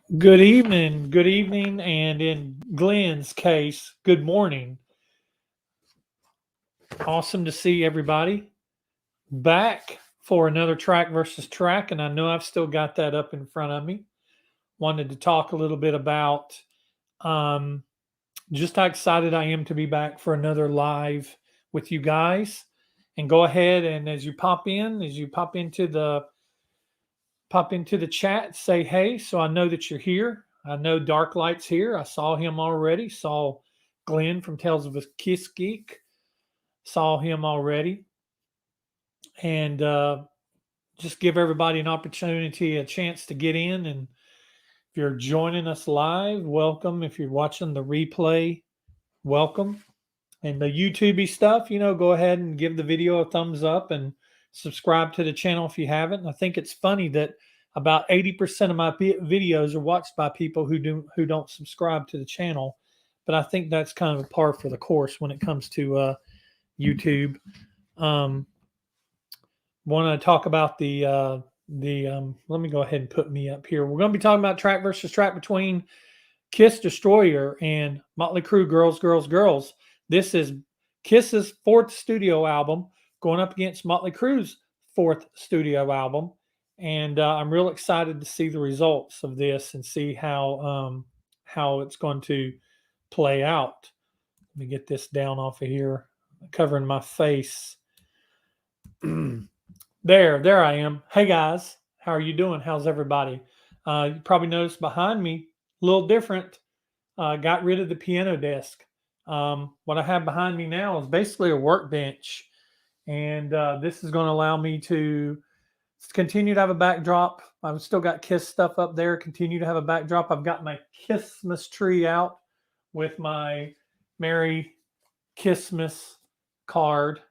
Good evening, and in Glenn's case, good morning. Awesome to see everybody back for another track versus track, and I know I've still got that up in front of me. Wanted to talk a little bit about um, just how excited I am to be back for another live with you guys. And go ahead and as you pop into the chat, say hey, so I know that you're here. I know Darklight's here. I saw him already. Saw Glenn from Tales of a Kiss Geek. Saw him already. And just give everybody an opportunity, a chance to get in. And if you're joining us live, welcome. If you're watching the replay, welcome. And the YouTubey stuff, go ahead and give the video a thumbs up and subscribe to the channel if you haven't. I think it's funny that about 80% of my videos are watched by people who don't subscribe to the channel, but I think that's kind of a par for the course when it comes to YouTube. Want to talk about let me go ahead and put me up here. We're going to be talking about track versus track between Kiss Destroyer and Motley Crue, Girls, Girls, Girls. This is Kiss's fourth studio album going up against Motley Crue's fourth studio album. And I'm real excited to see the results of this and see how it's going to play out. Let me get this down off of here, covering my face. There I am. Hey guys, how are you doing? How's everybody? You probably noticed behind me, a little different. Got rid of the piano desk. What I have behind me now is basically a workbench, and this is going to allow me to continue to have a backdrop. I've still got Kiss stuff up there. Continue to have a backdrop. I've got my Kissmas tree out with my Merry Kissmas card.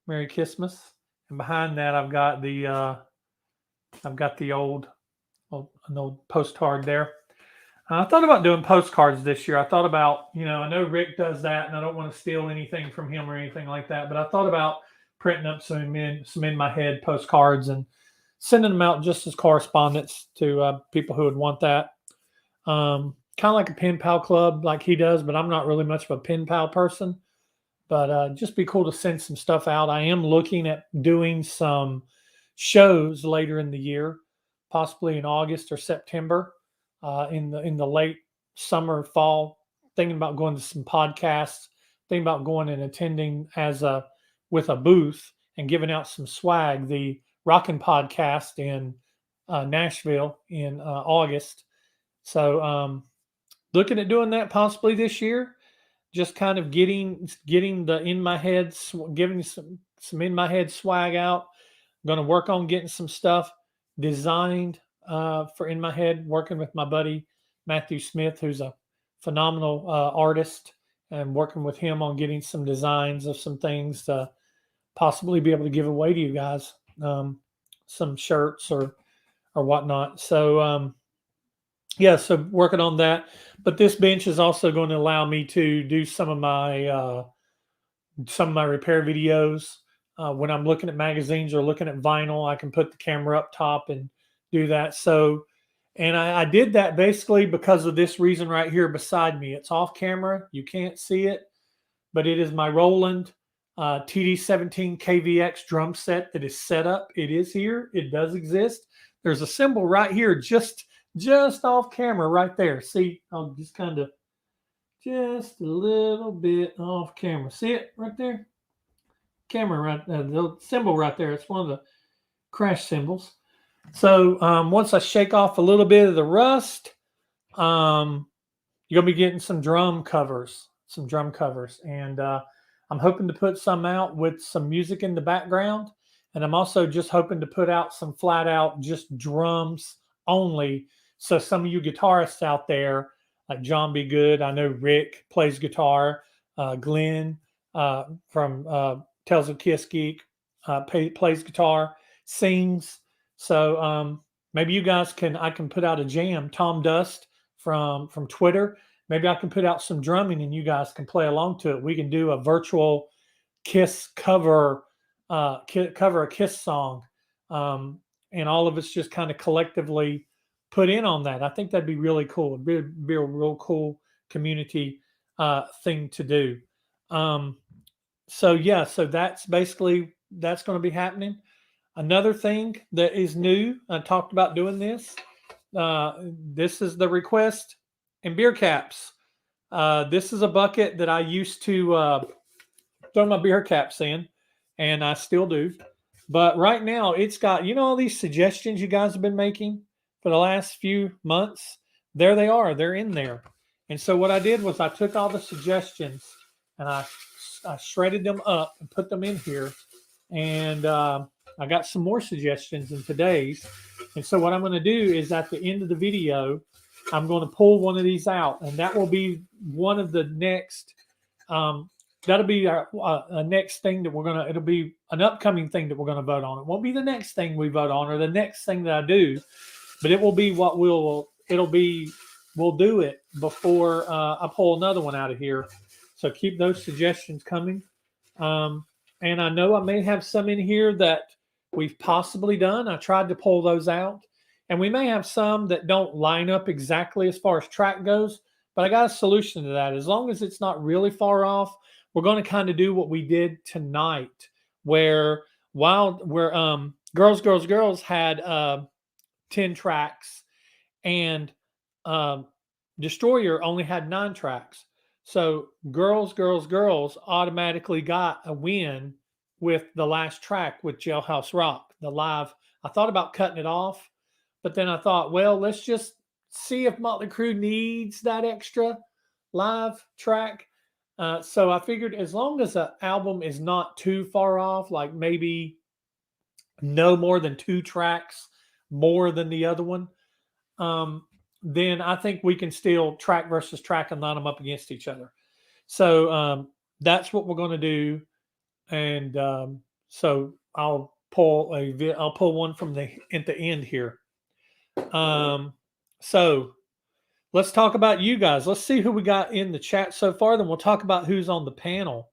Merry Kissmas, and behind that I've got the old postcard there. I thought about doing postcards this year. I thought about, I know Rick does that, and I don't want to steal anything from him or anything like that. But I thought about printing up some in my head postcards and sending them out just as correspondence to people who would want that. Kind of like a pen pal club, like he does, but I'm not really much of a pen pal person. But just be cool to send some stuff out. I am looking at doing some shows later in the year, possibly in August or September. In the late summer, fall, thinking about going to some podcasts, thinking about going and attending with a booth and giving out some swag. The Rockin' Podcast in Nashville in August. So looking at doing that possibly this year. Just kind of getting the in my head, giving some in my head swag out. I'm going to work on getting some stuff designed for in my head, working with my buddy Matthew Smith, who's a phenomenal artist, and working with him on getting some designs of some things to possibly be able to give away to you guys, some shirts or whatnot. So so working on that. But this bench is also going to allow me to do some of my repair videos. When I'm looking at magazines or looking at vinyl, I can put the camera up top and do that. So, and I did that basically because of this reason right here beside me. It's off camera. You can't see it, but it is my Roland TD17 KVX drum set that is set up. It is here. It does exist. There's a symbol right here, just off camera right there. See, I'll just kind of just a little bit off camera. See it right there? Camera right there, the symbol right there. It's one of the crash symbols. So once I shake off a little bit of the rust, you're going to be getting some drum covers. And I'm hoping to put some out with some music in the background. And I'm also just hoping to put out some flat out just drums only. So some of you guitarists out there, like John B. Good, I know Rick plays guitar, Glenn from Tales of Kiss Geek plays guitar, sings. So maybe you guys I can put out a jam. Tom Dust from Twitter, maybe I can put out some drumming and you guys can play along to it. We can do a virtual Kiss cover a Kiss song, and all of us just kind of collectively put in on that. I think that'd be really cool. It'd be a real cool community thing to do. Um, so yeah, so that's basically that's going to be happening. Another thing that is new, I talked about doing this. This is the request and beer caps. This is a bucket that I used to throw my beer caps in, and I still do. But right now, it's got, all these suggestions you guys have been making for the last few months. There they are. They're in there. And so what I did was I took all the suggestions and I shredded them up and put them in here. And I got some more suggestions in today's. And so what I'm going to do is at the end of the video, I'm going to pull one of these out, and that will be one of the next. That'll be a next thing that it'll be an upcoming thing that we're going to vote on. It won't be the next thing we vote on or the next thing that I do, but it will be what we'll do it before I pull another one out of here. So keep those suggestions coming. And I know I may have some in here that we've possibly done. I tried to pull those out. And we may have some that don't line up exactly as far as track goes, but I got a solution to that. As long as it's not really far off, we're going to kind of do what we did tonight, where Girls had 10 tracks, and Destroyer only had 9 tracks. So Girls automatically got a win with the last track with Jailhouse Rock, the live. I thought about cutting it off, but then I thought, well, let's just see if Motley Crue needs that extra live track. So I figured as long as the album is not too far off, like maybe no more than 2 tracks more than the other one, then I think we can still track versus track and line them up against each other. So that's what we're going to do. And so I'll pull one from at the end here. So let's talk about you guys. Let's see who we got in the chat so far. Then we'll talk about who's on the panel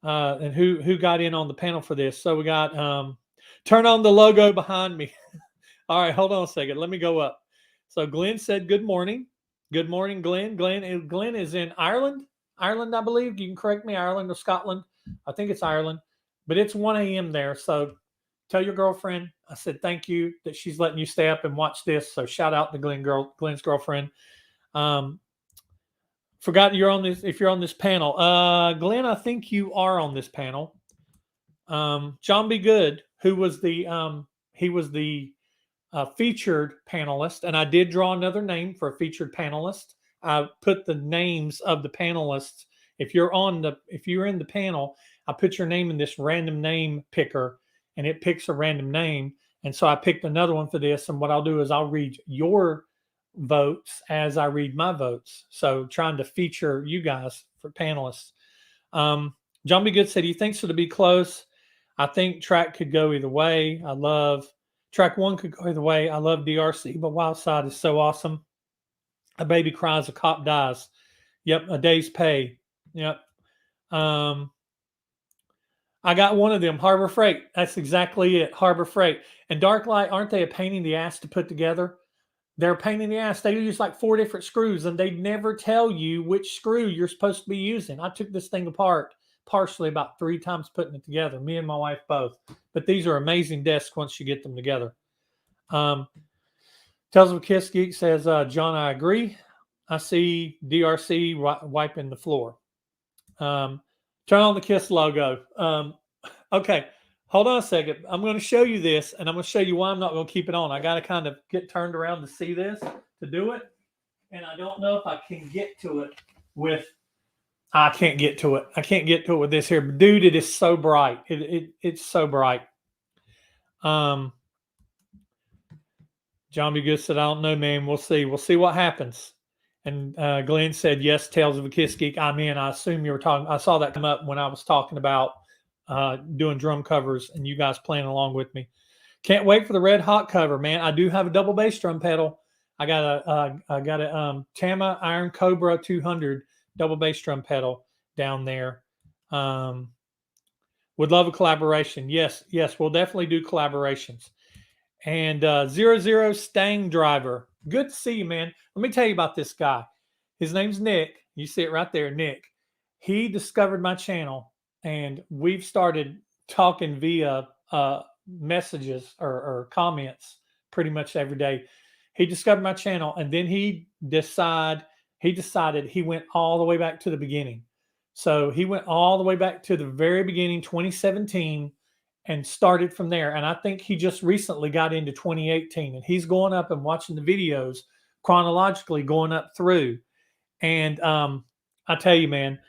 and who got in on the panel for this. So we got turn on the logo behind me. All right, hold on a second. Let me go up. So Glenn said, good morning. Good morning, Glenn. Glenn is in Ireland, I believe. You can correct me, Ireland or Scotland. I think it's Ireland, but it's 1 a.m. there. So tell your girlfriend I said thank you that she's letting you stay up and watch this. So shout out to Glenn's girlfriend. Forgot you're on this. If you're on this panel, Glenn, I think you are on this panel. John B. Good, who was the featured panelist, and I did draw another name for a featured panelist. I put the names of the panelists. If you're in the panel, I put your name in this random name picker, and it picks a random name. And so I picked another one for this. And what I'll do is I'll read your votes as I read my votes. So trying to feature you guys for panelists. John B. Good said he thinks it'll be close. I think track could go either way. Track 1 could go either way. I love DRC, but Wild Side is so awesome. A baby cries, a cop dies. Yep, a day's pay. Yep. I got one of them, Harbor Freight. That's exactly it, Harbor Freight. And Dark Light, aren't they a pain in the ass to put together? They're a pain in the ass. They use like 4 different screws, and they never tell you which screw you're supposed to be using. I took this thing apart partially about 3 times putting it together, me and my wife both. But these are amazing desks once you get them together. Tells of a Kiss Geek says, John, I agree. I see DRC wiping the floor. Turn on the Kiss logo. Okay, hold on a second. I'm going to show you this, and I'm going to show you why I'm not going to keep it on. I got to kind of get turned around to see this, to do it. And I don't know if I can get to it with... I can't get to it. I can't get to it with this here. But dude, it is so bright. It's so bright. John B. Good said, I don't know, man. We'll see. We'll see what happens. And Glenn said, yes, Tales of a Kiss Geek. I'm in. I assume you were talking. I saw that come up when I was talking about doing drum covers and you guys playing along with me. Can't wait for the Red Hot cover, man. I do have a double bass drum pedal. I got a Tama Iron Cobra 200 double bass drum pedal down there. Would love a collaboration. Yes, we'll definitely do collaborations. And 00 Stang Driver. Good to see you, man. Let me tell you about this guy. His name's Nick. You see it right there, Nick. He discovered my channel, and we've started talking via messages or comments pretty much every day. He discovered my channel, and then he decided he went all the way back to the beginning. So he went all the way back to the very beginning, 2017, and started from there. And I think he just recently got into 2018, and he's going up and watching the videos chronologically going up through. And I tell you, man,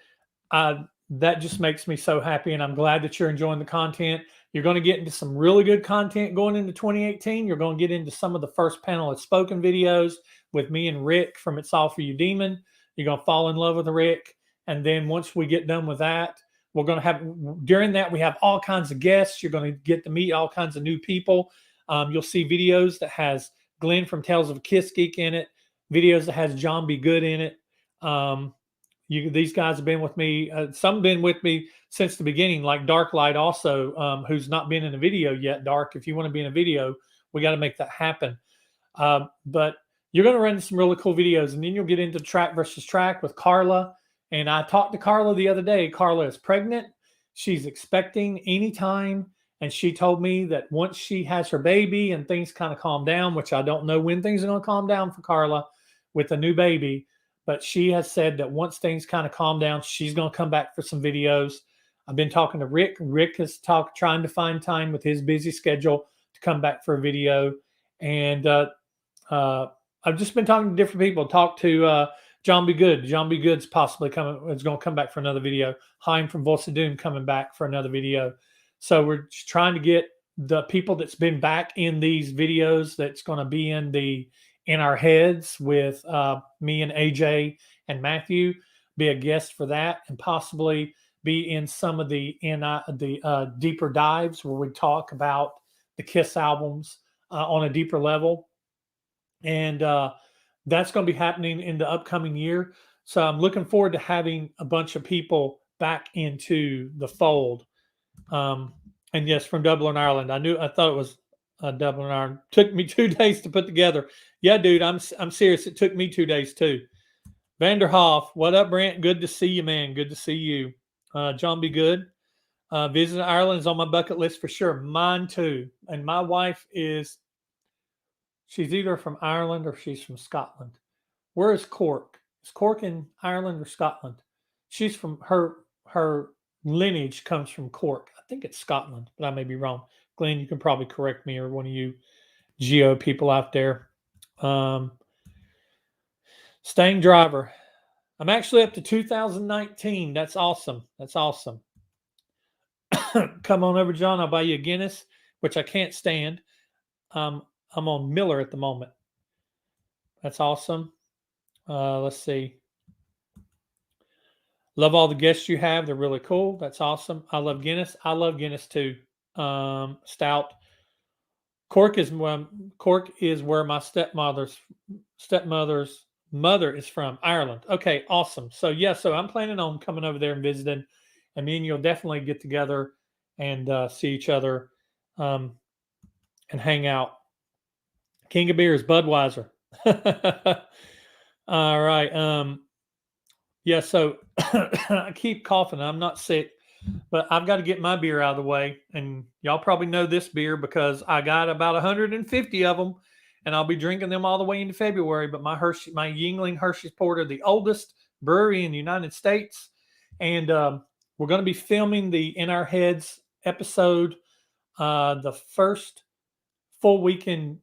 that just makes me so happy, and I'm glad that you're enjoying the content. You're going to get into some really good content going into 2018. You're going to get into some of the first panelist spoken videos with me and Rick from It's All For You Demon. You're going to fall in love with Rick. And then once we get done with that, we're going to have, during that, we have all kinds of guests. You're going to get to meet all kinds of new people. You'll see videos that has Glenn from Tales of a Kiss Geek in it, videos that has John B. Good in it. These guys have been with me. Some have been with me since the beginning, like Dark Light also, who's not been in a video yet. Dark, if you want to be in a video, we got to make that happen. But you're going to run some really cool videos, and then you'll get into track versus track with Carla. And I talked to Carla the other day. Carla is pregnant. She's expecting anytime. And she told me that once she has her baby and things kind of calm down, which I don't know when things are going to calm down for Carla with a new baby, but she has said that once things kind of calm down, she's going to come back for some videos. I've been talking to Rick. Rick is trying to find time with his busy schedule to come back for a video. And I've just been talking to different people. Talked to John B. Good. John B. Good's possibly is going to come back for another video. Haim from Voice of Doom coming back for another video. So we're just trying to get the people that's been back in these videos that's going to be in our heads with me and AJ and Matthew, be a guest for that, and possibly be in some of the deeper dives where we talk about the Kiss albums on a deeper level. And that's going to be happening in the upcoming year. So I'm looking forward to having a bunch of people back into the fold. And yes, from Dublin, Ireland. I thought it was Dublin, Ireland. Took me 2 days to put together. Yeah, dude, I'm serious. It took me 2 days too. Vanderhoff, what up, Brent? Good to see you, man. Good to see you. John B. Good. Visiting Ireland is on my bucket list for sure. Mine too. And my wife she's either from Ireland or she's from Scotland. Where is Cork? Is Cork in Ireland or Scotland? She's from her lineage comes from Cork. I think it's Scotland, but I may be wrong. Glenn, you can probably correct me, or one of you Geo people out there. Stang Driver. I'm actually up to 2019. That's awesome. That's awesome. Come on over, John. I'll buy you a Guinness, which I can't stand. I'm on Miller at the moment. That's awesome. Let's see. Love all the guests you have. They're really cool. That's awesome. I love Guinness. I love Guinness too. Stout. Cork is where my stepmother's mother is from, Ireland. Okay, awesome. So yeah, so I'm planning on coming over there and visiting, and me and you'll definitely get together and see each other and hang out. King of Beers, Budweiser. All right. Yeah, so I keep coughing. I'm not sick, but I've got to get my beer out of the way. And y'all probably know this beer because I got about 150 of them, and I'll be drinking them all the way into February. But my Yuengling Hershey's Porter, the oldest brewery in the United States. And we're going to be filming the In Our Heads episode the first full week in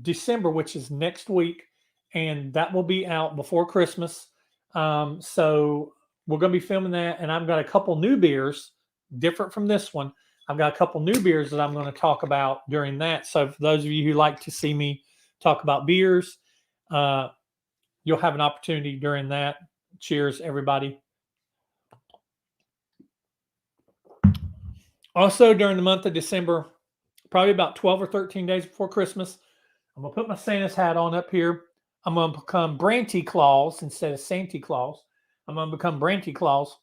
December, which is next week. And that will be out before Christmas. So we're going to be filming that, and I've got a couple new beers different from this one. I've got a couple new beers that I'm going to talk about during that. So for those of you who like to see me talk about beers, you'll have an opportunity during that. Cheers, everybody. Also, during the month of December, probably about 12 or 13 days before Christmas, I'm going to put my Santa's hat on up here. I'm going to become Branty Claus instead of Santa Claus. I'm going to become Branty Claus.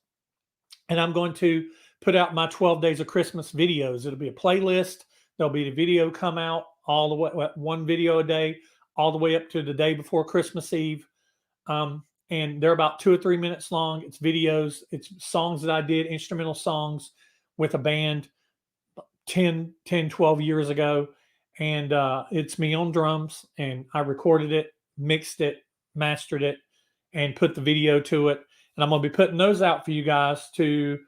And I'm going to put out my 12 Days of Christmas videos. It'll be a playlist. There'll be the video come out all the way, one video a day, all the way up to the day before Christmas Eve. And they're about 2 or 3 minutes long. It's videos, it's songs that I did, instrumental songs with a band 12 years ago. And it's me on drums, and I recorded it, mixed it, mastered it, and put the video to it. And I'm going to be putting those out for you guys to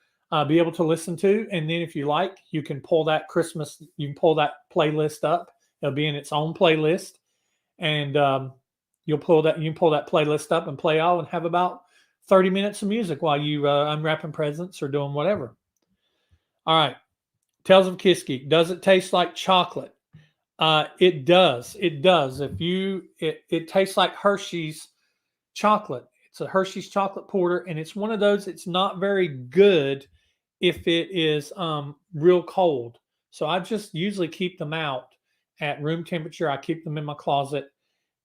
be able to listen to. And then if you like, you can pull that playlist up. It'll be in its own playlist. And you can pull that playlist up and play out and have about 30 minutes of music while you unwrapping presents or doing whatever. All right. Tales of Kiss Geek. Does it taste like chocolate? It does. It does. It tastes like Hershey's chocolate. It's a Hershey's chocolate porter, and it's one of those. It's not very good if it is real cold. So I just usually keep them out at room temperature. I keep them in my closet,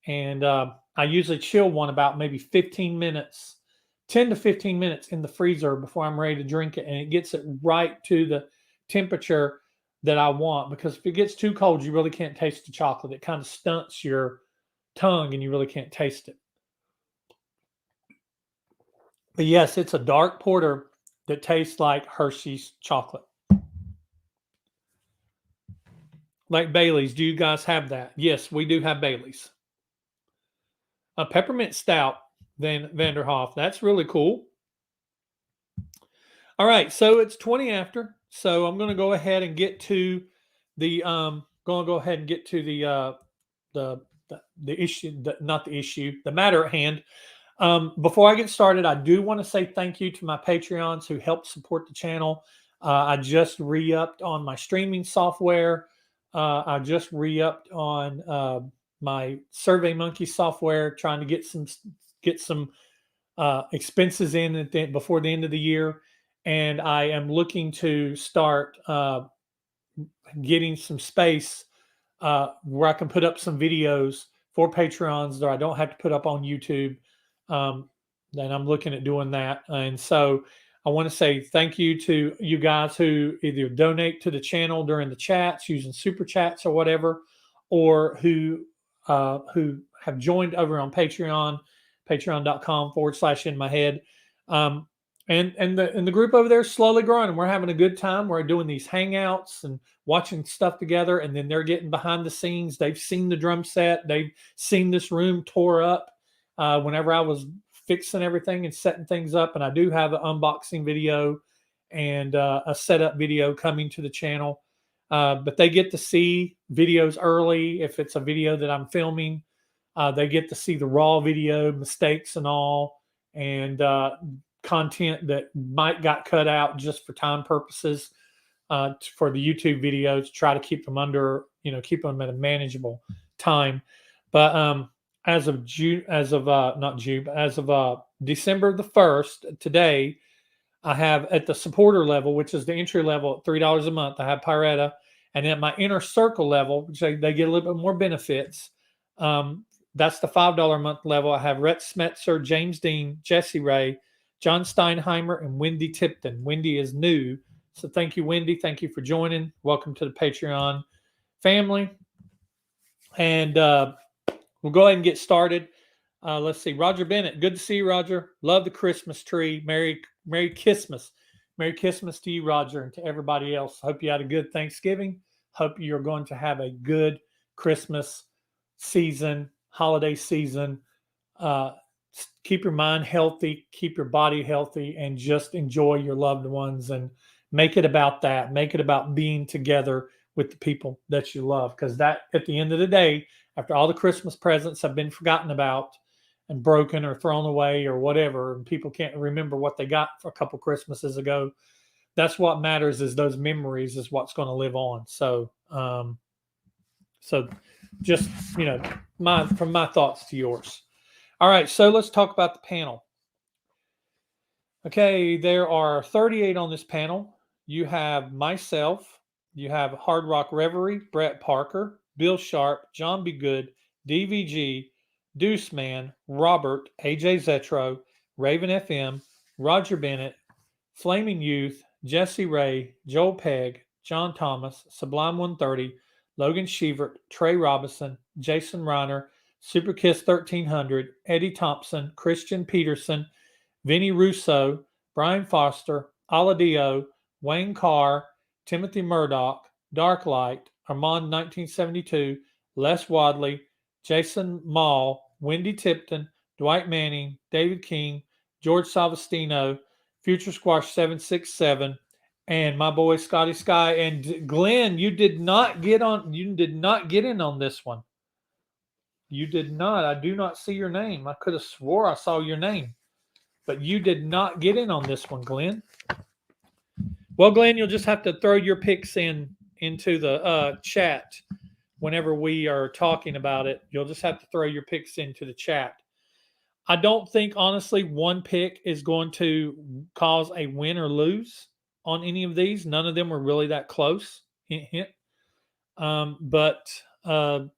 and I usually chill one about maybe 15 minutes, 10 to 15 minutes in the freezer before I'm ready to drink it, and it gets it right to the temperature that I want, because if it gets too cold, you really can't taste the chocolate. It kind of stunts your tongue and you really can't taste it. But yes, it's a dark porter that tastes like Hershey's chocolate. Like Bailey's. Do you guys have that? Yes, we do have Bailey's. A peppermint stout, Vanderhoff. That's really cool. All right, so it's 20 after. So I'm going to go ahead and get to the issue, the matter at hand. Before I get started, I do want to say thank you to my Patreons who helped support the channel. I just re-upped on my streaming software. I just re-upped on my SurveyMonkey software, trying to get some expenses in before the end of the year. And I am looking to start getting some space where I can put up some videos for Patreons that I don't have to put up on YouTube. Then I'm looking at doing that. And so I want to say thank you to you guys who either donate to the channel during the chats using super chats or whatever, or who have joined over on Patreon, patreon.com/inmyhead. And the group over there is slowly growing, and we're having a good time. We're doing these hangouts and watching stuff together, and then they're getting behind the scenes. They've seen the drum set. They've seen this room tore up whenever I was fixing everything and setting things up. And I do have an unboxing video and a setup video coming to the channel. But they get to see videos early. If it's a video that I'm filming, they get to see the raw video, mistakes and all, and content that might got cut out just for time purposes for the YouTube video, to try to keep them keep them at a manageable time. But as of December the 1st, today, I have at the supporter level, which is the entry level at $3 a month, I have Pyretta. And at my inner circle level, which they get a little bit more benefits, that's the $5 a month level. I have Rhett Smetzer, James Dean, Jesse Ray, John Steinheimer, and Wendy Tipton. Wendy is new. So thank you, Wendy. Thank you for joining. Welcome to the Patreon family. And we'll go ahead and get started. Let's see. Roger Bennett. Good to see you, Roger. Love the Christmas tree. Merry Christmas. Merry Christmas to you, Roger, and to everybody else. Hope you had a good Thanksgiving. Hope you're going to have a good Christmas season, holiday season. Keep your mind healthy, keep your body healthy, and just enjoy your loved ones, and make it about that. Make it about being together with the people that you love, because that, at the end of the day, after all the Christmas presents have been forgotten about and broken or thrown away or whatever, and people can't remember what they got for a couple Christmases ago, that's what matters, is those memories is what's going to live on. So, just, from my thoughts to yours. All right, so let's talk about the panel. Okay, there are 38 on this panel. You have myself, you have Hard Rock Reverie, Brett Parker, Bill Sharp, John B. Good, DVG, Deuce Man, Robert, AJ Zetro, Raven FM, Roger Bennett, Flaming Youth, Jesse Ray, Joel Pegg, John Thomas, Sublime 130, Logan Shevert, Trey Robinson, Jason Reiner, Super Kiss 1300, Eddie Thompson, Christian Peterson, Vinny Russo, Brian Foster, Aladio, Wayne Carr, Timothy Murdoch, Darklight, Armand 1972, Les Wadley, Jason Mall, Wendy Tipton, Dwight Manning, David King, George Salvestino, Future Squash 767, and my boy Scotty Sky. And Glenn, you did not get in on this one. You did not. I do not see your name. I could have swore I saw your name, but you did not get in on this one, Glenn. Well, Glenn, you'll just have to throw your picks into the chat whenever we are talking about it. You'll just have to throw your picks into the chat. I don't think, honestly, one pick is going to cause a win or lose on any of these. None of them were really that close. Hint, hint. But Glenn,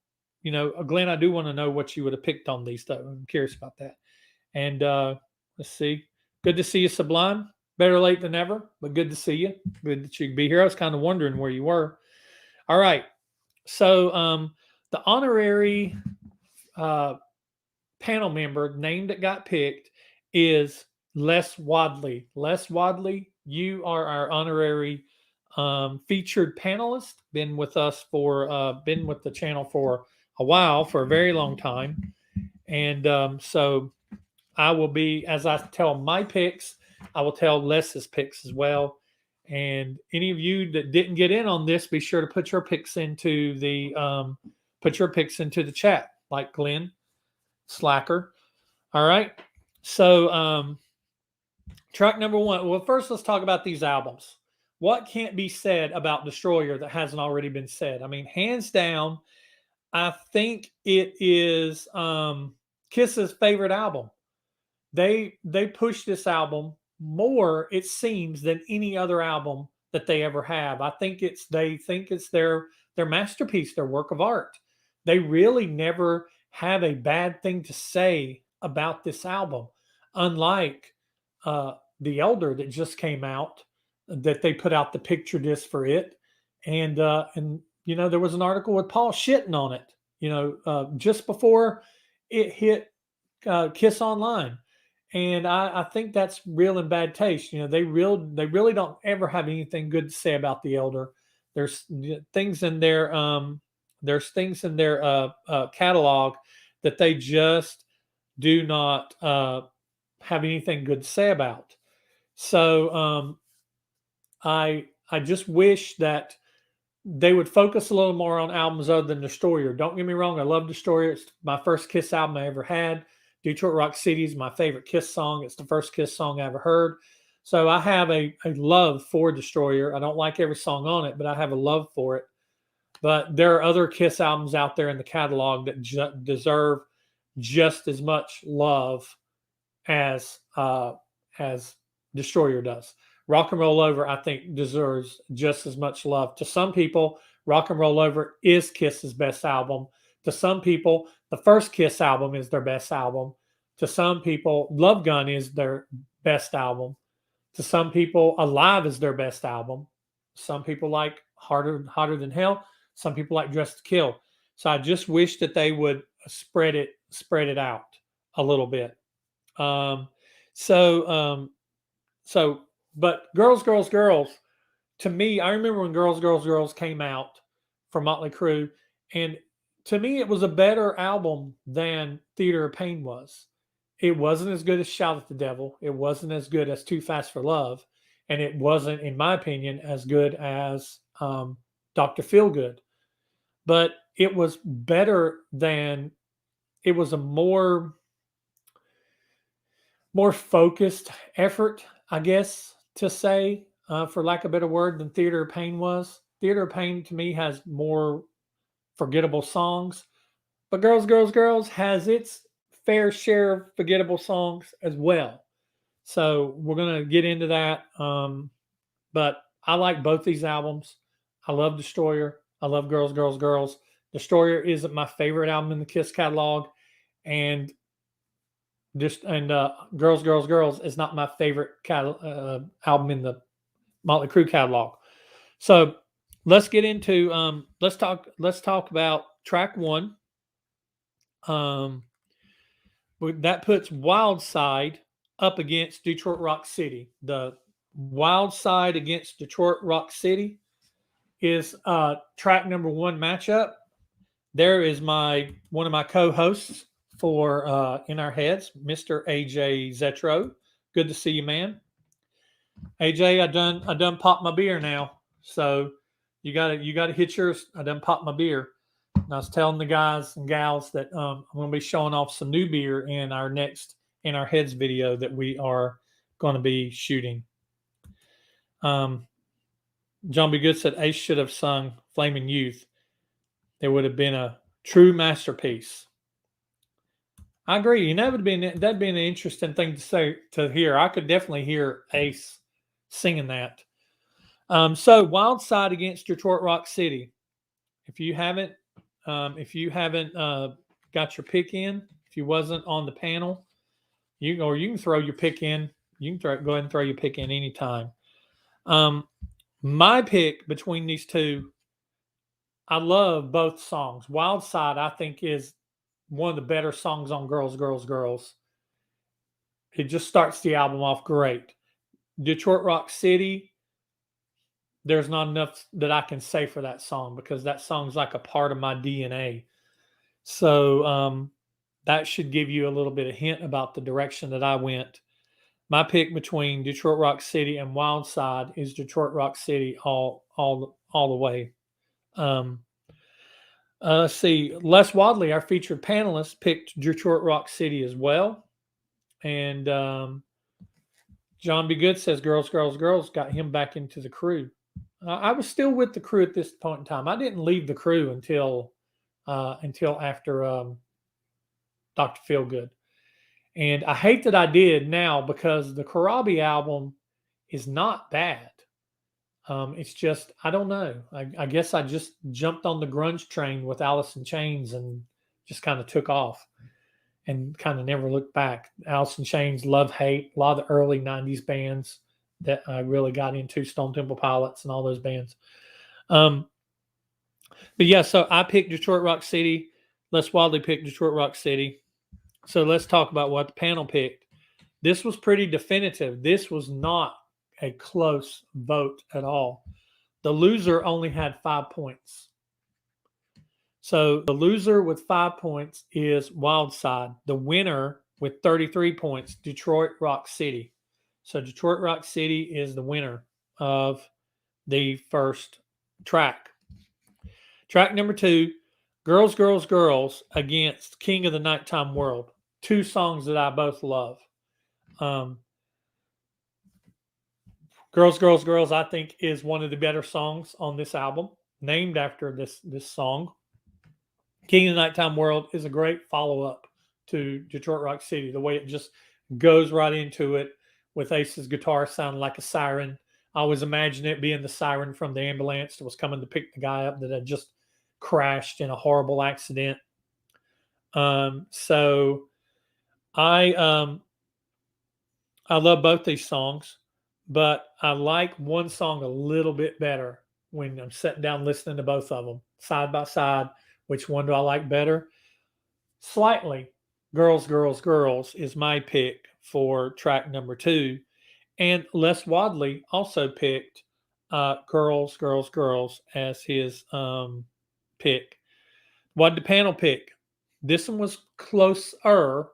I do want to know what you would have picked on these, though. I'm curious about that. And let's see. Good to see you, Sublime. Better late than never, but good to see you. Good that you could be here. I was kind of wondering where you were. All right. So the honorary panel member name that got picked is Les Wadley. Les Wadley, you are our honorary featured panelist. Been with us been with the channel for a while, for a very long time. And so I will be, as I tell my picks, I will tell Les's picks as well. And any of you that didn't get in on this, be sure to put your picks into the chat, like Glenn Slacker. All right. So track number one. Well, first let's talk about these albums. What can't be said about Destroyer that hasn't already been said? I mean, hands down, I think it is Kiss's favorite album. They push this album more, it seems, than any other album that they ever have. They think it's their masterpiece, their work of art. They really never have a bad thing to say about this album, unlike The Elder that just came out, that they put out the picture disc for it, and there was an article with Paul shitting on it, just before it hit Kiss Online. And I think that's real in bad taste. They really don't ever have anything good to say about The Elder. There's things in their catalog that they just do not have anything good to say about. So I just wish that they would focus a little more on albums other than Destroyer. Don't get me wrong, I love Destroyer. It's my first Kiss album I ever had. Detroit Rock City is my favorite Kiss song. It's the first Kiss song I ever heard. So I have a love for Destroyer. I don't like every song on it, but I have a love for it. But there are other Kiss albums out there in the catalog that deserve just as much love as Destroyer does. Rock and Roll Over, I think, deserves just as much love. To some people, Rock and Roll Over is Kiss's best album. To some people, the first Kiss album is their best album. To some people, Love Gun is their best album. To some people, Alive is their best album. Some people like Hotter Than Hell. Some people like Dressed to Kill. So I just wish that they would spread it out a little bit. But Girls, to me, I remember when Girls came out from Motley Crue, and to me, it was a better album than Theater of Pain was. It wasn't as good as Shout at the Devil. It wasn't as good as Too Fast for Love. And it wasn't, in my opinion, as good as Dr. Feelgood. But it was better than, it was a more focused effort, I guess, to say, for lack of a better word, than Theater of Pain was. Theater of Pain, to me, has more forgettable songs, but Girls has its fair share of forgettable songs as well. So we're going to get into that. But I like both these albums. I love Destroyer. I love Girls. Destroyer isn't my favorite album in the Kiss catalog, and Girls is not my favorite album in the Motley Crue catalog. So let's get into let's talk about track one. That puts Wild Side up against Detroit Rock City. The Wild Side against Detroit Rock City is track number one matchup. There is one of my co-hosts for In Our Heads, Mr. AJ Zetro. Good to see you, man. AJ, I done popped my beer now, so you gotta hit yours. I done popped my beer. And I was telling the guys and gals that I'm going to be showing off some new beer in our next In Our Heads video that we are going to be shooting. John B. Good said Ace should have sung Flaming Youth. It would have been a true masterpiece. I agree. You know, that'd be an interesting thing to hear. I could definitely hear Ace singing that. So Wild Side against Detroit Rock City. If you haven't got your pick in, if you wasn't on the panel, you can throw your pick in. You can go ahead and throw your pick in anytime. My pick between these two, I love both songs. Wild Side, I think, is one of the better songs on Girls, Girls, Girls. It just starts the album off great. Detroit Rock City, there's not enough that I can say for that song because that song's like a part of my DNA. So that should give you a little bit of hint about the direction that I went. My pick between Detroit Rock City and Wild Side is Detroit Rock City all the way. Let's see. Les Wadley, our featured panelist, picked Detroit Rock City as well. And John B. Good says Girls, Girls, Girls got him back into the Crue. I was still with the Crue at this point in time. I didn't leave the Crue until after Dr. Feelgood. And I hate that I did now because the Karabi album is not bad. It's just, I don't know. I guess I just jumped on the grunge train with Alice in Chains and just kind of took off and kind of never looked back. Alice in Chains, Love, Hate, a lot of the early 90s bands that I really got into, Stone Temple Pilots and all those bands. But yeah, so I picked Detroit Rock City. Les Wadley picked Detroit Rock City. So let's talk about what the panel picked. This was pretty definitive. This was not a close vote at all. The loser only had 5 points. So the loser with 5 points is Wild Side. The winner with 33 points, Detroit Rock City. So Detroit Rock City is the winner of the first track. Track number 2, Girls, Girls, Girls against King of the Nighttime World. 2 songs that I both love. Girls, Girls, Girls, I think, is one of the better songs on this album, named after this song. King of the Nighttime World is a great follow-up to Detroit Rock City. The way it just goes right into it with Ace's guitar sounding like a siren. I always imagine it being the siren from the ambulance that was coming to pick the guy up that had just crashed in a horrible accident. So I love both these songs, but I like one song a little bit better when I'm sitting down listening to both of them side by side. Which one do I like better? Slightly. Girls, Girls, Girls is my pick for track number 2. And Les Wadley also picked Girls, Girls, Girls as his pick. What did the panel pick? This one was closer.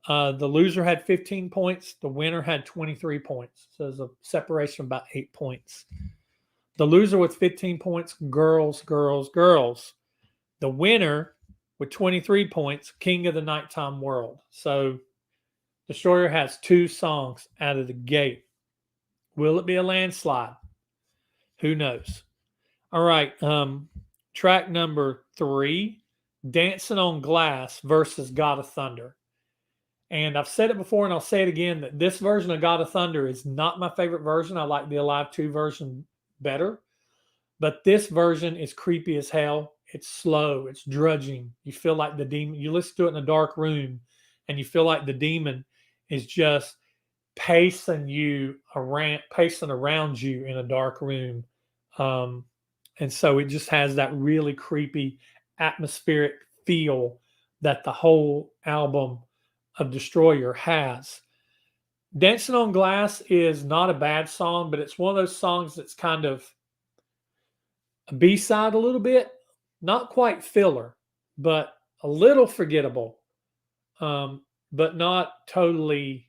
The loser had 15 points. The winner had 23 points. So there's a separation of about 8 points. The loser with 15 points, Girls, Girls, Girls. The winner with 23 points, King of the Nighttime World. So Destroyer has 2 songs out of the gate. Will it be a landslide? Who knows? All right. Track number 3, Dancing on Glass versus God of Thunder. And I've said it before and I'll say it again that this version of God of Thunder is not my favorite version. I like the Alive 2 version better. But this version is creepy as hell. It's slow. It's drudging. You feel like the demon. You listen to it in a dark room and you feel like the demon is just pacing around you in a dark room. And so it just has that really creepy atmospheric feel that the whole album of Destroyer has. Dancing on Glass is not a bad song, but it's one of those songs that's kind of a B-side a little bit, not quite filler, but a little forgettable, but uh, not totally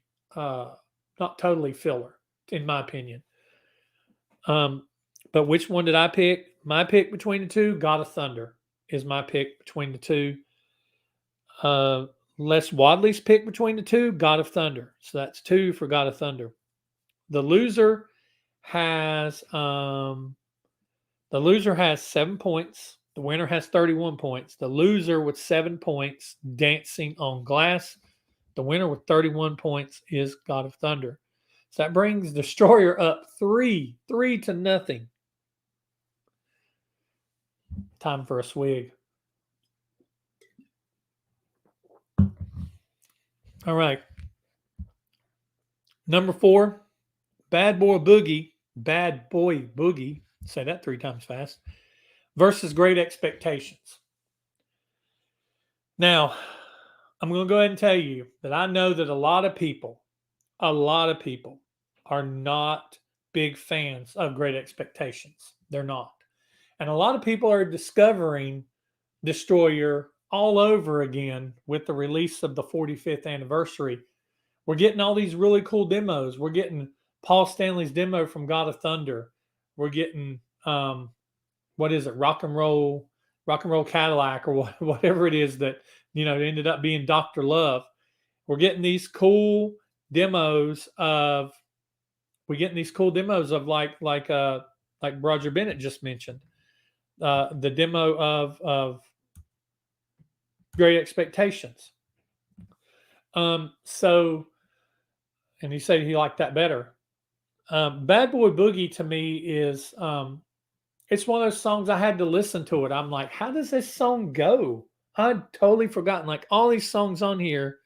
filler, in my opinion. Um, but which one did I pick? My pick between the two, God of Thunder, is my pick between the two. Uh, Les Wadley's pick between the two, God of Thunder. So that's two for God of Thunder. The loser has um, the loser has 7 points. The winner has 31 points. The loser with 7 points, Dancing on Glass. The winner with 31 points is God of Thunder. So that brings Destroyer up 3-0. Time for a swig. All right. Number 4, Bad Boy Boogie, say that 3 times fast, versus Great Expectations. Now, I'm going to go ahead and tell you that I know that a lot of people are not big fans of Great Expectations. They're not. And a lot of people are discovering Destroyer all over again with the release of the 45th anniversary. We're getting all these really cool demos. We're getting Paul Stanley's demo from God of Thunder. We're getting what is it, rock and roll Cadillac, or whatever it is that it ended up being Dr. Love. We're getting these cool demos of like Roger Bennett just mentioned, the demo of Great Expectations. So, and he said he liked that better. Bad Boy Boogie to me is it's one of those songs I had to listen to it. I'm like, how does this song go? I'd totally forgotten. Like all these songs on here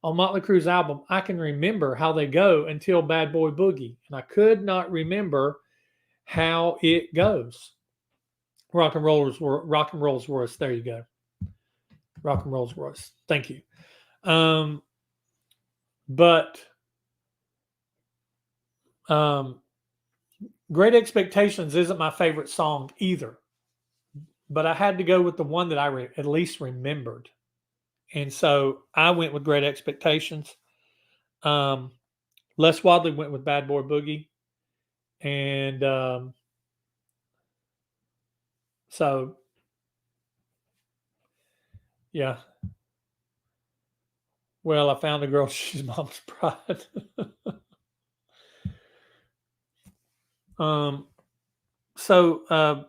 on Motley Crue's album, I can remember how they go until Bad Boy Boogie, and I could not remember how it goes. Rock and Rolls Royce. There you go. Rock and Rolls Royce. Thank you. But Great Expectations isn't my favorite song either. But I had to go with the one that I at least remembered. And so I went with Great Expectations. Les Wadley went with Bad Boy Boogie. And so, yeah. Well, I found a girl. She's mom's pride. So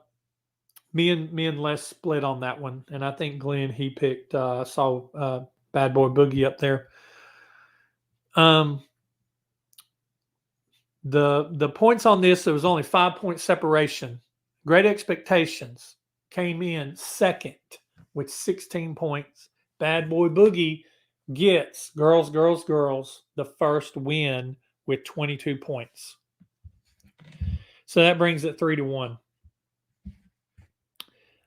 me and Les split on that one, and I think Glenn he picked saw Bad Boy Boogie up there. The points on this, there was only 5-point separation. Great Expectations came in second with 16 points. Bad Boy Boogie gets Girls, Girls, Girls the first win with 22 points. So that brings it 3-1.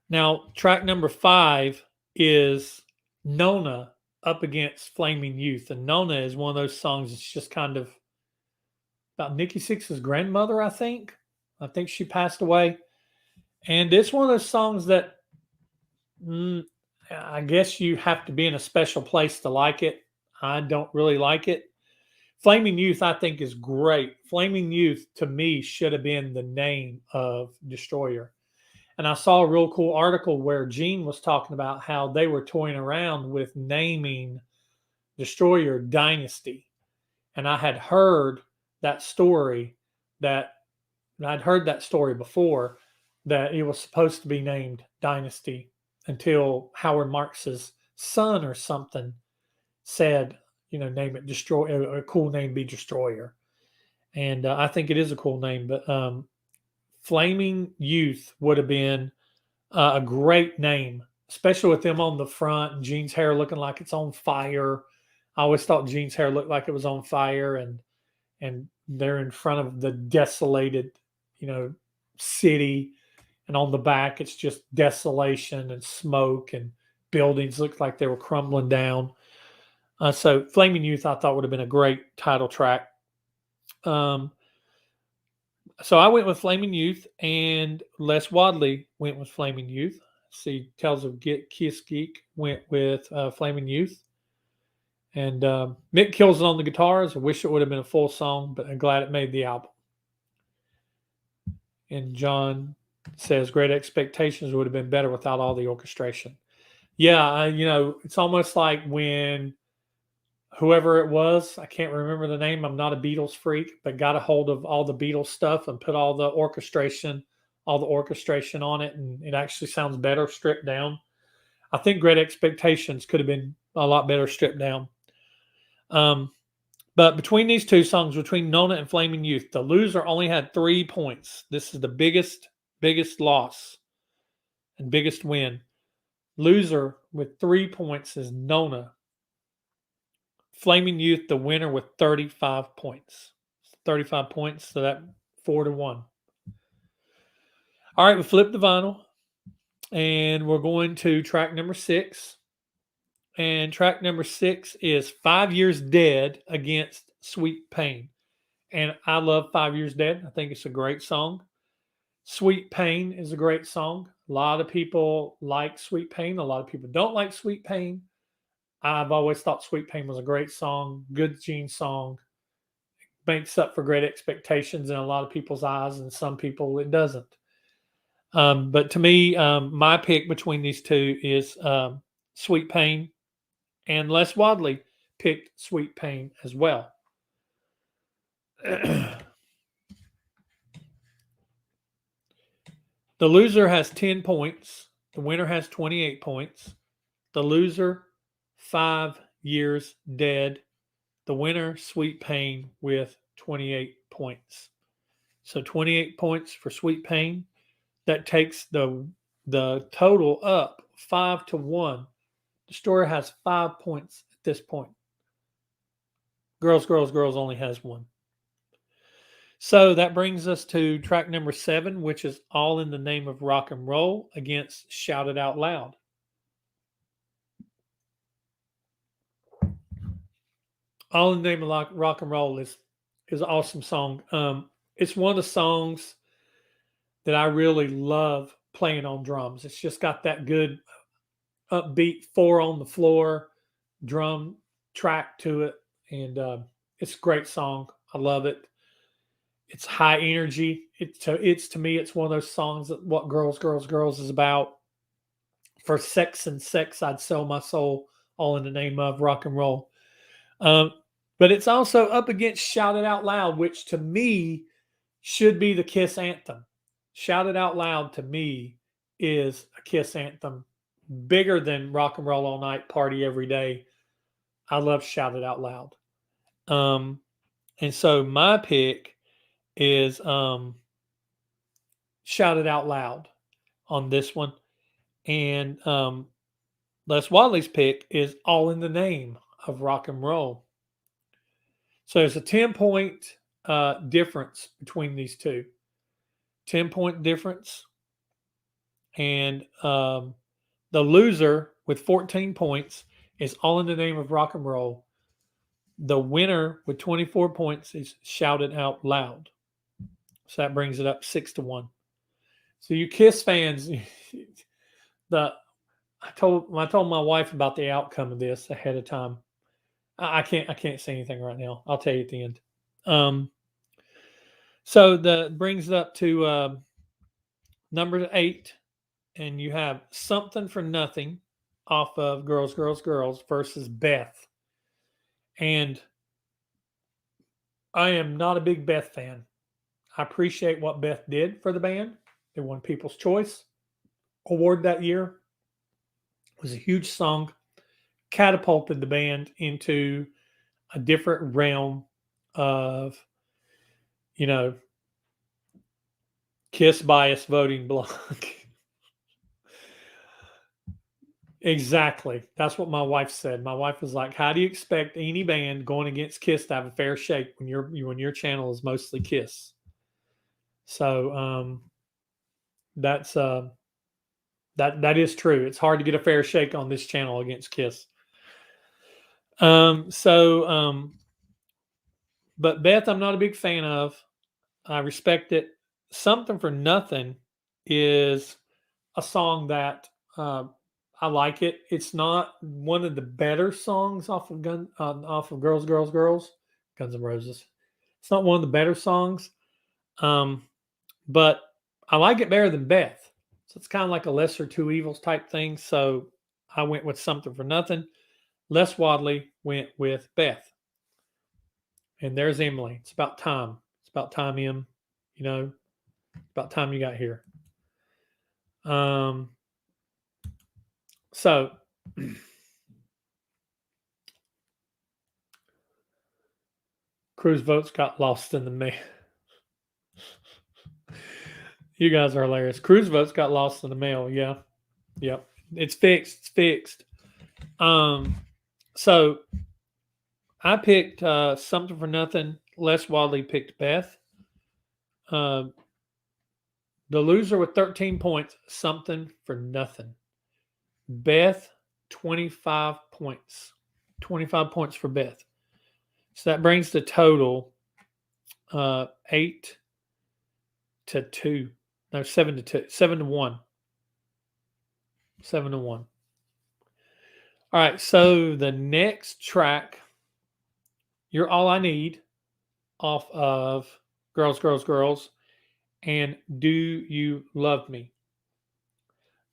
Now, track number 5 is Nona up against Flaming Youth. And Nona is one of those songs that's just kind of about Nikki Sixx's grandmother, I think. I think she passed away. And it's one of those songs that I guess you have to be in a special place to like it. I don't really like it. Flaming Youth, I think, is great. Flaming Youth, to me, should have been the name of Destroyer. And I saw a real cool article where Gene was talking about how they were toying around with naming Destroyer Dynasty. And I had heard that story before, that it was supposed to be named Dynasty until Howard Marks's son or something said, name it Destroyer, a cool name be Destroyer. And I think it is a cool name, but Flaming Youth would have been a great name, especially with them on the front and Gene's hair looking like it's on fire. I always thought Gene's hair looked like it was on fire, and they're in front of the desolated, city, and on the back it's just desolation and smoke, and buildings looked like they were crumbling down. So Flaming Youth I thought would have been a great title track. Um, so I went with Flaming Youth, and Les Wadley went with Flaming Youth. See, Tales of Kiss Geek went with Flaming Youth. And Mick kills it on the guitars. I wish it would have been a full song, but I'm glad it made the album. And John says, Great Expectations would have been better without all the orchestration. Yeah, it's almost like when whoever it was, I can't remember the name, I'm not a Beatles freak, but got a hold of all the Beatles stuff and put all the orchestration on it, and it actually sounds better stripped down. I think Great Expectations could have been a lot better stripped down. But between these two songs, between Nona and Flaming Youth, the loser only had 3 points. This is the biggest loss and biggest win. Loser with 3 points is Nona. Flaming Youth, the winner, with 35 points. 35 points, so that 4-1. All right, we flipped the vinyl, and we're going to track number 6. And track number 6 is 5 Years Dead against Sweet Pain. And I love 5 Years Dead. I think it's a great song. Sweet Pain is a great song. A lot of people like Sweet Pain. A lot of people don't like Sweet Pain. I've always thought Sweet Pain was a great song, good Gene song. Makes up for Great Expectations in a lot of people's eyes, and some people it doesn't. But to me, my pick between these two is Sweet Pain, and Les Wadley picked Sweet Pain as well. The loser has 10 points. The winner has 28 points. The loser, 5 Years Dead. The winner, Sweet Pain, with 28 points. So 28 points for Sweet Pain. That takes the total up 5-1. Destroyer has 5 points at this point. Girls only has 1. So that brings us to track number 7, which is All in the Name of Rock and Roll against Shout It Out Loud. All in the Name of Rock and Roll is an awesome song. It's one of the songs that I really love playing on drums. It's just got that good upbeat 4 on the floor drum track to it, and it's a great song. I love it. It's high energy. It's to me, it's one of those songs that what Girls is about. For sex, I'd sell my soul. All in the Name of Rock and Roll. But it's also up against Shout It Out Loud, which to me should be the Kiss anthem. Shout It Out Loud to me is a Kiss anthem, bigger than Rock and Roll All Night, Party Every Day. I love Shout It Out Loud. And so my pick is Shout It Out Loud on this one. And Les Wadley's pick is All in the Name of Rock and Roll. So there's a 10-point difference between these two. 10-point difference. And the loser with 14 points is All in the Name of Rock and Roll. The winner with 24 points is Shout It Out Loud. So that brings it up 6-1. So you Kiss fans, I told my wife about the outcome of this ahead of time. I can't say anything right now. I'll tell you at the end. So that brings it up to number 8, and you have Something for Nothing off of Girls versus Beth. And I am not a big Beth fan. I appreciate what Beth did for the band. They won People's Choice Award that year. It was a huge song, catapulted the band into a different realm of, Kiss bias voting block. Exactly. That's what my wife said. My wife was like, how do you expect any band going against Kiss to have a fair shake when your channel is mostly Kiss? So That's that is true. It's hard to get a fair shake on this channel against Kiss. So but Beth, I'm not a big fan of. I respect it. Something for Nothing is a song that I like it. It's not one of the better songs off of Girls, Girls, Girls, Guns N' Roses. It's not one of the better songs, um, but I like it better than Beth. So it's kind of like a lesser two evils type thing. So I went with Something for Nothing. Les Wadley went with Beth. And there's Emily. It's about time. It's about time, Em. You know, about time you got here. Um, so Crue's votes got lost in the mail. You guys are hilarious. Crue's votes got lost in the mail. Yeah. Yep. It's fixed. It's fixed. So I picked Something for Nothing. Les Wadley picked Beth. The loser with 13 points, Something for Nothing. Beth, 25 points. 25 points for Beth. So that brings the total 8 to 2. No, 7 to 2. 7 to 1. 7 to 1. All right. So the next track, You're All I Need, off of Girls, Girls, Girls, and Do You Love Me?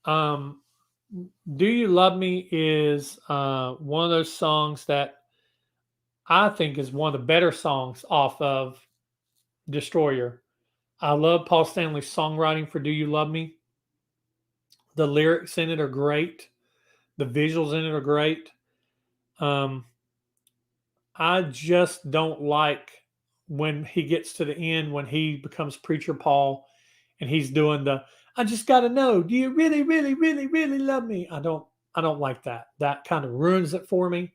Do You Love Me is one of those songs that I think is one of the better songs off of Destroyer. I love Paul Stanley's songwriting for Do You Love Me? The lyrics in it are great. The visuals in it are great. I just don't like when he gets to the end, when he becomes Preacher Paul and he's doing the I just gotta know, do you really, really, really, really love me? I don't like that. That kind of ruins it for me.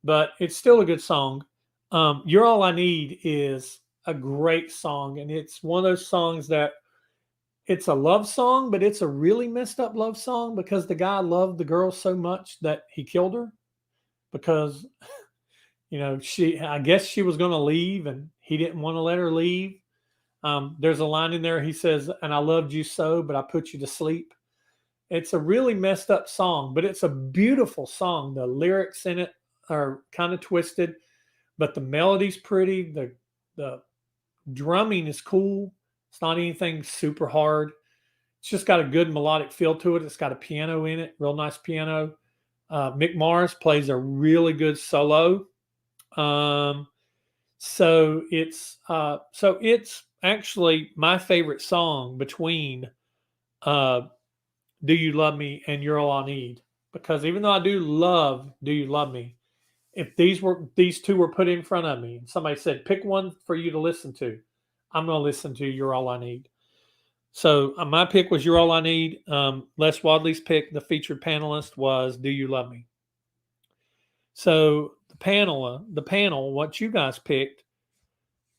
But it's still a good song. You're All I Need is a great song, and it's one of those songs that it's a love song, but it's a really messed up love song because the guy loved the girl so much that he killed her because I guess she was going to leave and he didn't want to let her leave. There's a line in there. He says, and I loved you so, but I put you to sleep. It's a really messed up song, but it's a beautiful song. The lyrics in it are kind of twisted, but the melody's pretty. The drumming is cool. It's not anything super hard. It's just got a good melodic feel to it. It's got a piano in it, real nice piano. Mick Mars plays a really good solo. So it's actually my favorite song between Do You Love Me and You're All I Need, because even though I do love Do You Love Me, if these two were put in front of me and somebody said pick one for you to listen to, I'm going to listen to You're All I Need. So my pick was You're All I Need. Les Wadley's pick, the featured panelist, was Do You Love Me? So the panel, what you guys picked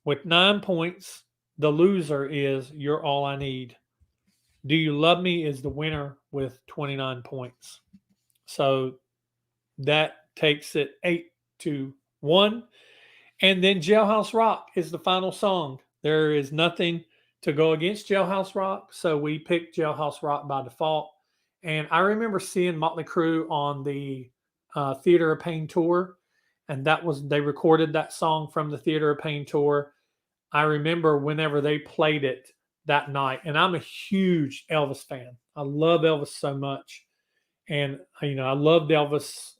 with 9 points, the loser is You're All I Need. Do You Love Me is the winner with 29 points. So that takes it 8-1. And then Jailhouse Rock is the final song. There is nothing to go against Jailhouse Rock, so we picked Jailhouse Rock by default. And I remember seeing Motley Crue on the Theater of Pain tour, and they recorded that song from the Theater of Pain tour. I remember whenever they played it that night, and I'm a huge Elvis fan. I love Elvis so much, and I loved Elvis.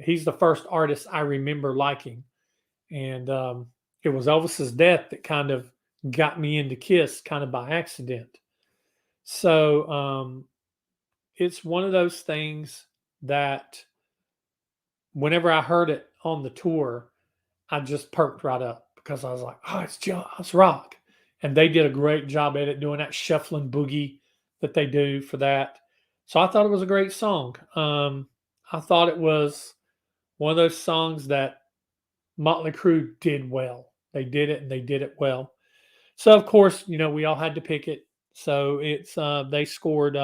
He's the first artist I remember liking, and it was Elvis's death that kind of got me into Kiss, kind of by accident. So it's one of those things that whenever I heard it on the tour, I just perked right up because I was like, oh, it's rock. And they did a great job at it, doing that shuffling boogie that they do for that. So I thought it was a great song. I thought it was one of those songs that Motley Crue did well. They did it and they did it well. So, of course, we all had to pick it. So it's they scored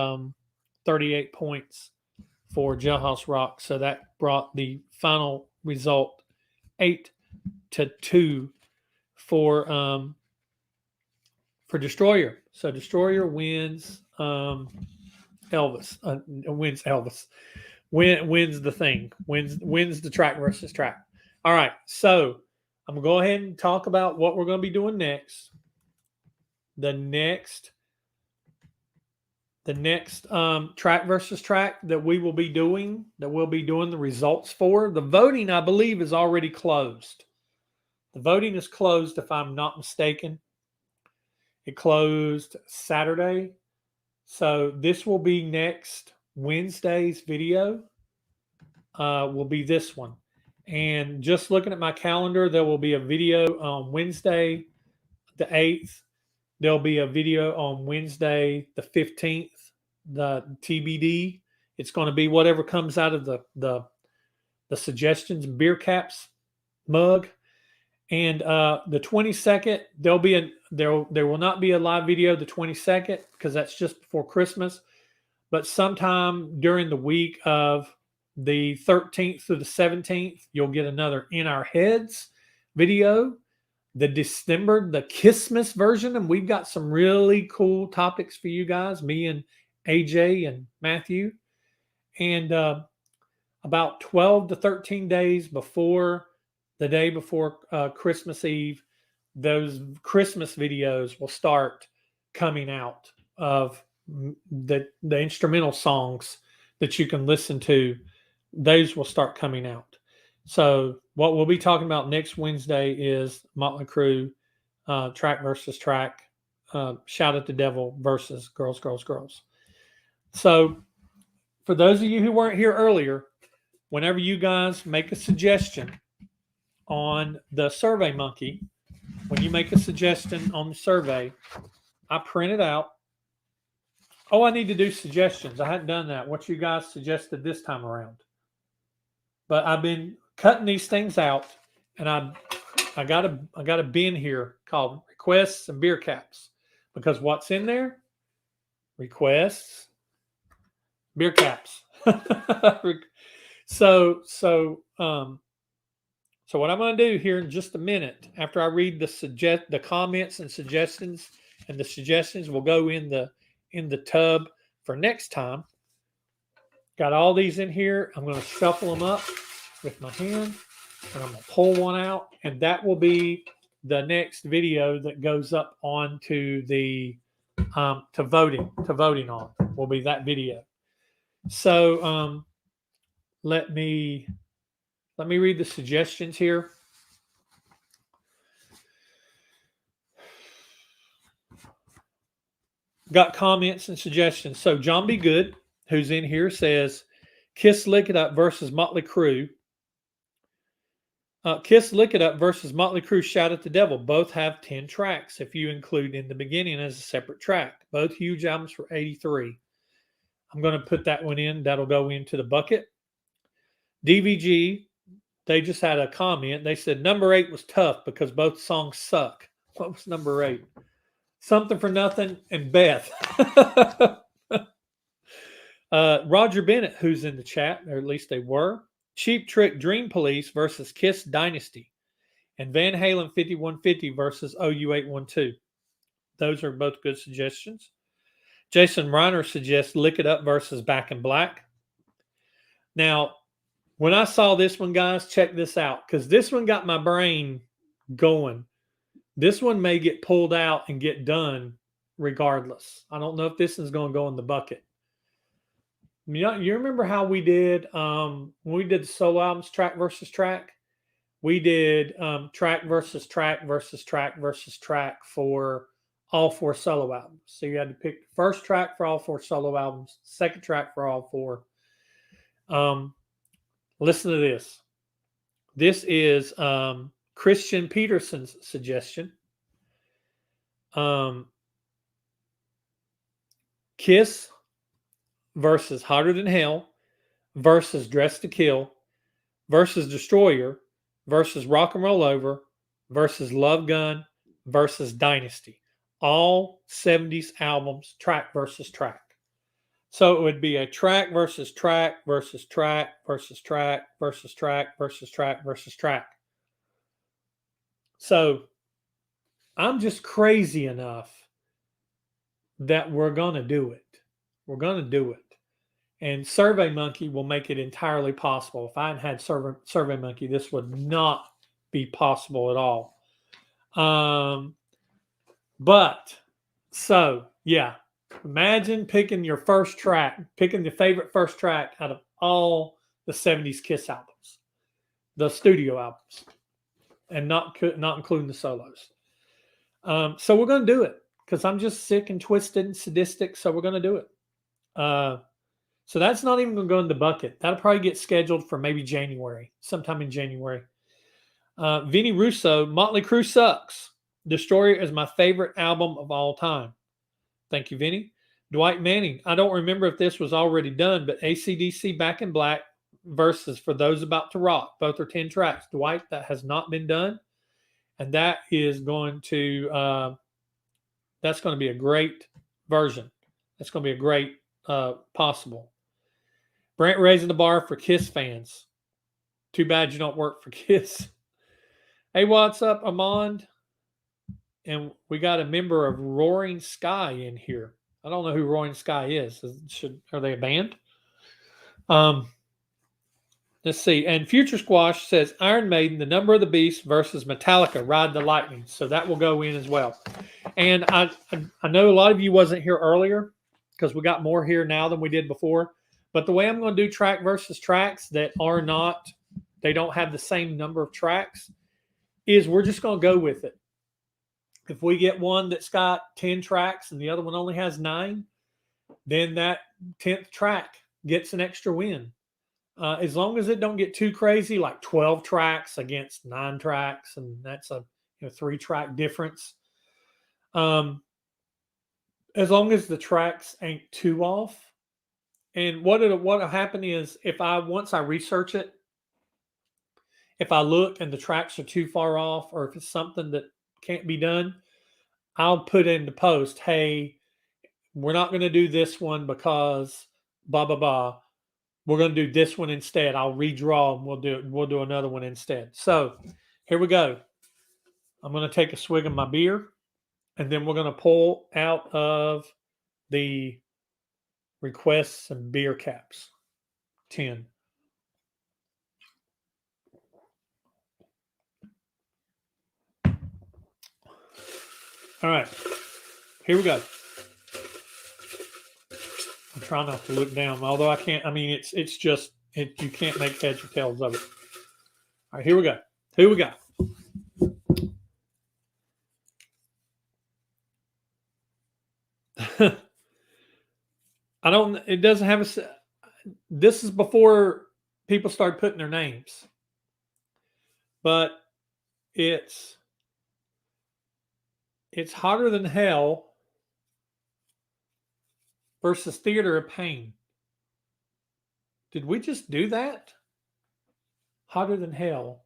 38 points for Jailhouse Rock. So that brought the final result 8-2 for Destroyer. So Destroyer wins Elvis. Wins Elvis. Wins the thing. Wins the track versus track. All right. So I'm gonna go ahead and talk about what we're gonna be doing next. The next track versus track that we'll be doing the results for. The voting, I believe, is already closed. The voting is closed, if I'm not mistaken. It closed Saturday. So this will be next Wednesday's video. Will be this one. And just looking at my calendar, there will be a video on Wednesday, the 8th. There'll be a video on Wednesday, the 15th, the TBD. It's going to be whatever comes out of the suggestions beer caps mug. And the 22nd, there will not be a live video the 22nd because that's just before Christmas. But sometime during the week of the 13th through the 17th, you'll get another In Our Heads video. The Kissmas version, and we've got some really cool topics for you guys, me and AJ and Matthew. And about 12 to 13 days before the day before Christmas Eve, those Christmas videos will start coming out of the instrumental songs that you can listen to. Those will start coming out. So what we'll be talking about next Wednesday is Motley Crue, track versus track, Shout at the Devil versus Girls, Girls, Girls. So for those of you who weren't here earlier, whenever you guys make a suggestion on the Survey Monkey, when you make a suggestion on the survey, I print it out. Oh, I need to do suggestions. I hadn't done that. What you guys suggested this time around. But I've been cutting these things out, and I got a bin here called requests and beer caps, because what's in there? Requests, beer caps. So what I'm going to do here in just a minute, after I read the comments and suggestions, and the suggestions will go in the tub for next time. Got all these in here. I'm going to shuffle them up with my hand, and I'm going to pull one out, and that will be the next video that goes up onto the to voting on will be that video. So let me read the suggestions here. Got comments and suggestions. So John B. Good, who's in here, says Kiss Lick It Up versus Motley Crue. Kiss Lick It Up versus Motley Crue Shout at the Devil. Both have 10 tracks if you include In the Beginning as a separate track. Both huge albums for 83. I'm going to put that one in. That'll go into the bucket. DVG, they just had a comment. They said number 8 was tough because both songs suck. What was number 8? Something for Nothing and Beth. Roger Bennett, who's in the chat, or at least they were. Cheap Trick Dream Police versus Kiss Dynasty. And Van Halen 5150 versus OU812. Those are both good suggestions. Jason Reiner suggests Lick It Up versus Back in Black. Now, when I saw this one, guys, check this out, because this one got my brain going. This one may get pulled out and get done regardless. I don't know if this is going to go in the bucket. You remember how we did when we did the solo albums, track versus track? We did track versus track versus track versus track for all 4 solo albums. So you had to pick the first track for all 4 solo albums, second track for all 4. Listen to this. This is Christian Peterson's suggestion. Kiss versus Hotter Than Hell versus Dress to Kill versus Destroyer versus Rock and Roll Over versus Love Gun versus Dynasty. all 70s albums, track versus track. So it would be a track versus track versus track versus track versus track versus track versus track. So I'm just crazy enough that we're going to do it. We're going to do it. And SurveyMonkey will make it entirely possible. If I hadn't had SurveyMonkey, this would not be possible at all. But so yeah, imagine picking your first track, picking the favorite first track out of all the 70s Kiss albums, the studio albums, and not including the solos. So we're going to do it because I'm just sick and twisted and sadistic. So we're going to do it. So that's not even going to go in the bucket. That'll probably get scheduled for maybe January, sometime in January. Vinny Russo, Motley Crue sucks. Destroyer is my favorite album of all time. Thank you, Vinny. Dwight Manning, I don't remember if this was already done, but AC/DC Back in Black versus For Those About to Rock. Both are 10 tracks. Dwight, that has not been done. And that is going to, that's going to be a great version. That's going to be a great possible. Brent raising the bar for Kiss fans. Too bad you don't work for Kiss. Hey, what's up, Amand? And we got a member of Roaring Sky in here. I don't know who Roaring Sky is. Are they a band? Let's see. And Future Squash says Iron Maiden, The Number of the Beast versus Metallica, Ride the Lightning. So that will go in as well. And I know a lot of you wasn't here earlier because we got more here now than we did before. But the way I'm going to do track versus tracks that are not, they don't have the same number of tracks, is we're just going to go with it. If we get one that's got 10 tracks and the other one only has 9, then that 10th track gets an extra win. As long as it don't get too crazy, like 12 tracks against 9 tracks, and that's a 3-track difference. As long as the tracks ain't too off. And what'll happen is once I research it, if I look and the tracks are too far off, or if it's something that can't be done, I'll put into post, hey, we're not going to do this one because blah, blah, blah. We're going to do this one instead. I'll redraw and we'll do another one instead. So here we go. I'm going to take a swig of my beer, and then we're going to pull out of the requests and beer caps. 10. All right. Here we go. I'm trying not to look down, although I can't. I mean, it's just you can't make heads or tails of it. All right, here we go. Who we got? It doesn't have a. This is before people start putting their names, but it's Hotter Than Hell versus Theater of Pain. Did we just do that? Hotter Than Hell.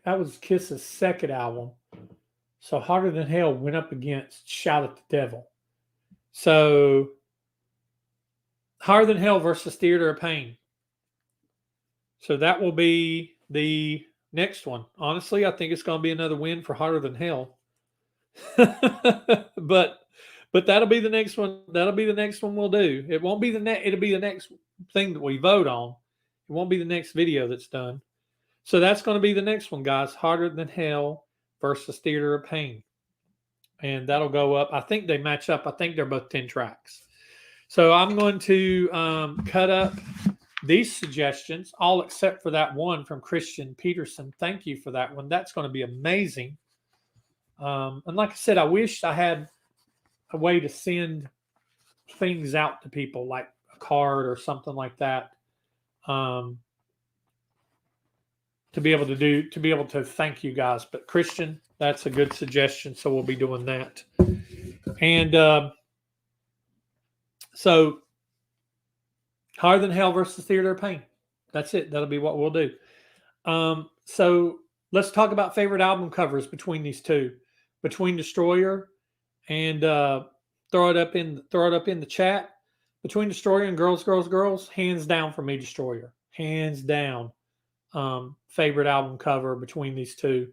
That was Kiss's second album. So Hotter Than Hell went up against Shout at the Devil. So Hotter Than Hell versus Theater of Pain. So that will be the next one. Honestly, I think it's going to be another win for Hotter Than Hell. but that'll be the next one. That'll be the next one we'll do. It won't be it'll be the next thing that we vote on. It won't be the next video that's done. So that's going to be the next one, guys. Hotter Than Hell versus Theater of Pain. And that'll go up. I think they match up. I think they're both 10 tracks. So I'm going to cut up these suggestions, all except for that one from Christian Peterson. Thank you for that one. That's going to be amazing. And like I said, I wish I had a way to send things out to people, like a card or something like that, to be able to thank you guys. But Christian, that's a good suggestion. So we'll be doing that. And so Higher Than Hell versus Theater of Pain. That's it. That'll be what we'll do. So let's talk about favorite album covers between these two. Between Destroyer and throw it up in the chat. Between Destroyer and Girls, Girls, Girls, hands down for me, Destroyer. Hands down. Favorite album cover between these two.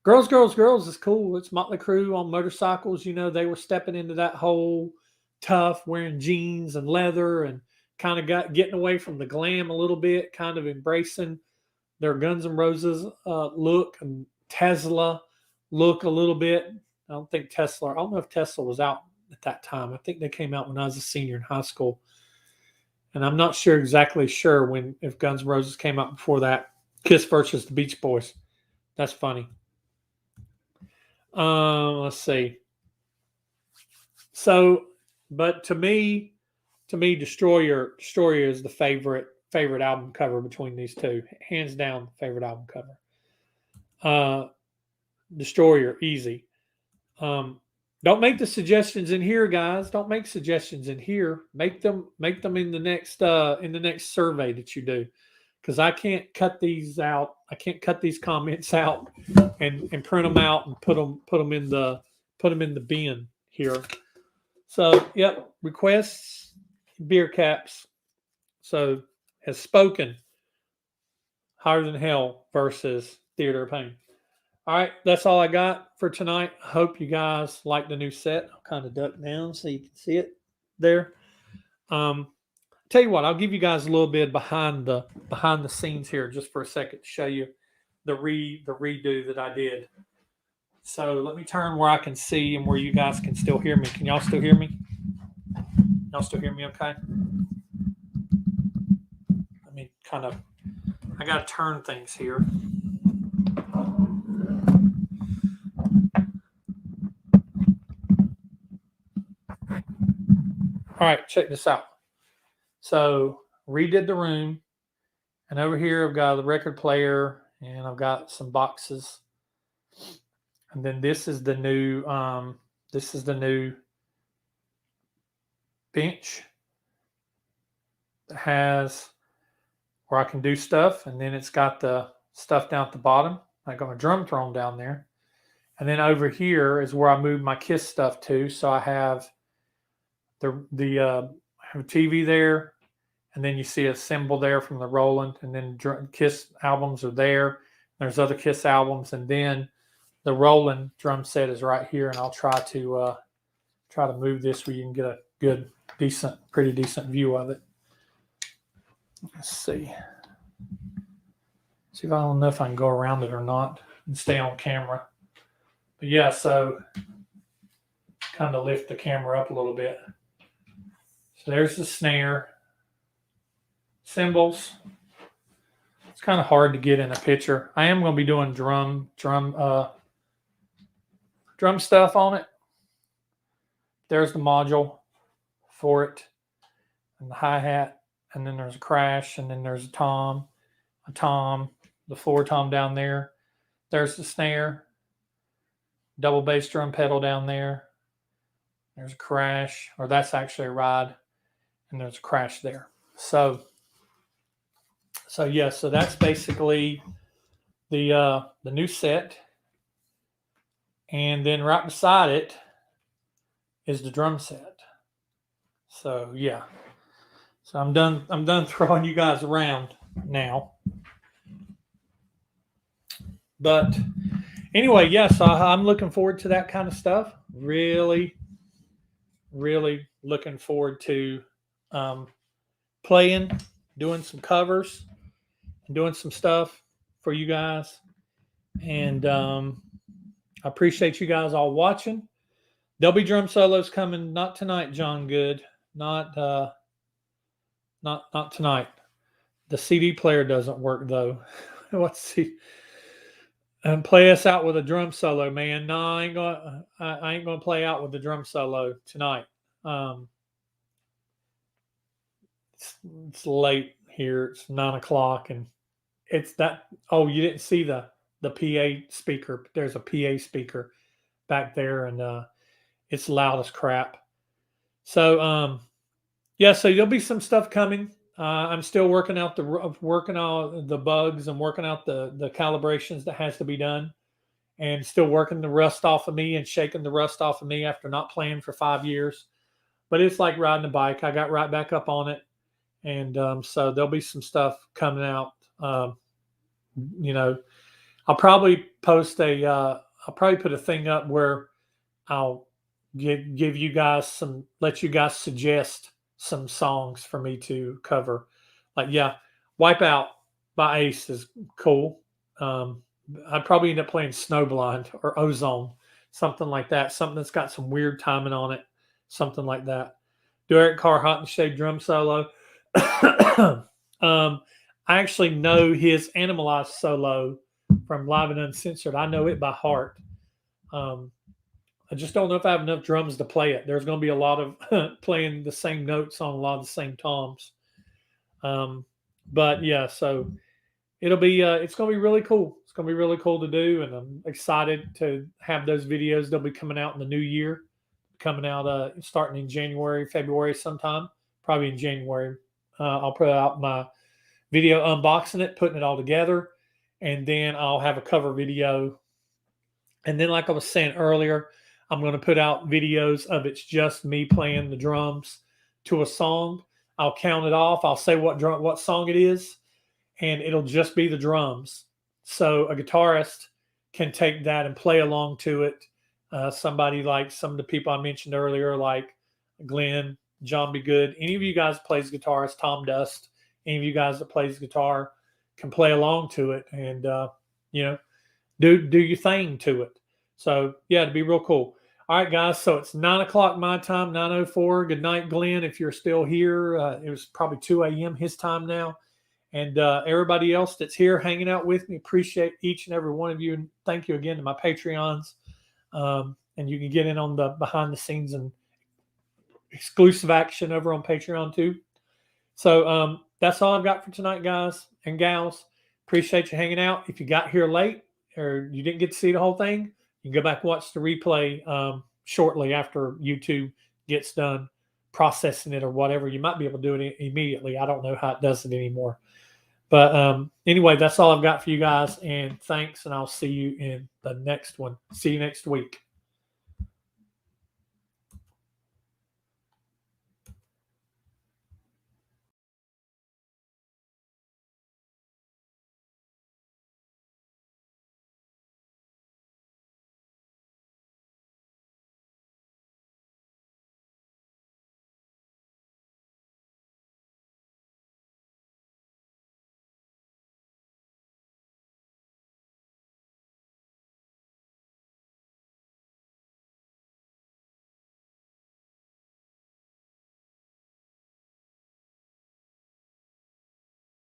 Girls, Girls, Girls is cool. It's Motley Crue on motorcycles. You know, they were stepping into that whole tough, wearing jeans and leather, and kind of getting away from the glam a little bit, kind of embracing their Guns N' Roses look and Tesla look a little bit. I don't know if Tesla was out at that time. I think they came out when I was a senior in high school. And I'm not exactly sure if Guns N' Roses came out before that. Kiss versus the Beach Boys. That's funny. Let's see. So, but to me, Destroyer is the favorite album cover between these two. Hands down, favorite album cover. Destroyer, easy. Don't make the suggestions in here, guys. Don't make suggestions in here. Make them in the next survey that you do, because I can't cut these out. I can't cut these comments out and print them out and put them in the bin here. So, yep, requests, beer caps. So, has spoken. Higher Than Hell versus Theater of Pain. All right, that's all I got for tonight. I hope you guys like the new set. I'll kind of duck down so you can see it there. Tell you what, I'll give you guys a little bit behind the scenes here just for a second to show you the redo that I did. So let me turn where I can see and where you guys can still hear me. Can y'all still hear me? Y'all still hear me okay? Let me I got to turn things here. All right, check this out. So redid the room, and over here I've got the record player, and I've got some boxes, and then this is the new bench that has where I can do stuff, and then it's got the stuff down at the bottom. I got my drum throne down there, and then over here is where I move my Kiss stuff to. So I have I have a TV there, and then you see a symbol there from the Roland, and then Kiss albums are there. There's other Kiss albums, and then the Roland drum set is right here, and I'll try to move this where you can get a good, pretty decent view of it. Let's see. See if I don't know if I can go around it or not and stay on camera. But yeah, so kind of lift the camera up a little bit. So there's the snare. Cymbals. It's kind of hard to get in a picture. I am going to be doing drum stuff on it. There's the module for it, and the hi-hat, and then there's a crash, and then there's a tom, the floor tom down there. There's the snare, double bass drum pedal down there. There's a crash, or that's actually a ride, and there's a crash there. So yeah, so that's basically the new set, and then right beside it is the drum set. So yeah, so I'm done throwing you guys around now. But anyway, yes, I'm looking forward to that kind of stuff. Really, really looking forward to playing, doing some covers, and doing some stuff for you guys. And I appreciate you guys all watching. There'll be drum solos coming, not tonight, John Good. Not tonight. The CD player doesn't work though. Let's see. And play us out with a drum solo, man. No, I ain't gonna play out with the drum solo tonight. It's late here. It's 9:00, and it's that. Oh, you didn't see the PA speaker. There's a PA speaker back there, and it's loud as crap. So yeah, so there'll be some stuff coming. I'm still working out the bugs and working out the calibrations that has to be done, and still working the rust off of me and shaking the rust off of me after not playing for 5 years. But it's like riding a bike. I got right back up on it. And so there'll be some stuff coming out. You know, I'll probably I'll probably put a thing up where I'll give you guys let you guys suggest some songs for me to cover. Like, yeah, Wipeout by Ace is cool. I'd probably end up playing Snowblind or Ozone, something like that. Something that's got some weird timing on it, something like that. Do Eric Carr Hot and Shade drum solo. I actually know his Animalized solo from Live and Uncensored. I know it by heart. I just don't know if I have enough drums to play it. There's going to be a lot of playing the same notes on a lot of the same toms. But yeah, so it'll be it's going to be really cool. It's going to be really cool to do, and I'm excited to have those videos. They'll be coming out in the new year, coming out starting in January, February sometime, probably in January. I'll put out my video unboxing it, putting it all together, and then I'll have a cover video. And then, like I was saying earlier, I'm going to put out videos of it's just me playing the drums to a song. I'll count it off. I'll say what song it is, and it'll just be the drums. So a guitarist can take that and play along to it. Somebody like some of the people I mentioned earlier, like Glenn, John Be Good, any of you guys that plays guitars, Tom Dust, any of you guys that plays guitar can play along to it and, you know, do your thing to it. So, yeah, it'd be real cool. All right, guys, so it's 9 o'clock my time, 9:04. Good night, Glenn, if you're still here. It was probably 2 a.m. his time now. And everybody else that's here hanging out with me, appreciate each and every one of you. And thank you again to my Patreons. And you can get in on the behind the scenes and exclusive action over on Patreon too. So that's all I've got for tonight, guys and gals. Appreciate you hanging out. If you got here late or you didn't get to see the whole thing, you can go back and watch the replay shortly after YouTube gets done processing it or whatever. You might be able to do it immediately. I don't know how it does it anymore. But anyway, that's all I've got for you guys. And thanks, and I'll see you in the next one. See you next week.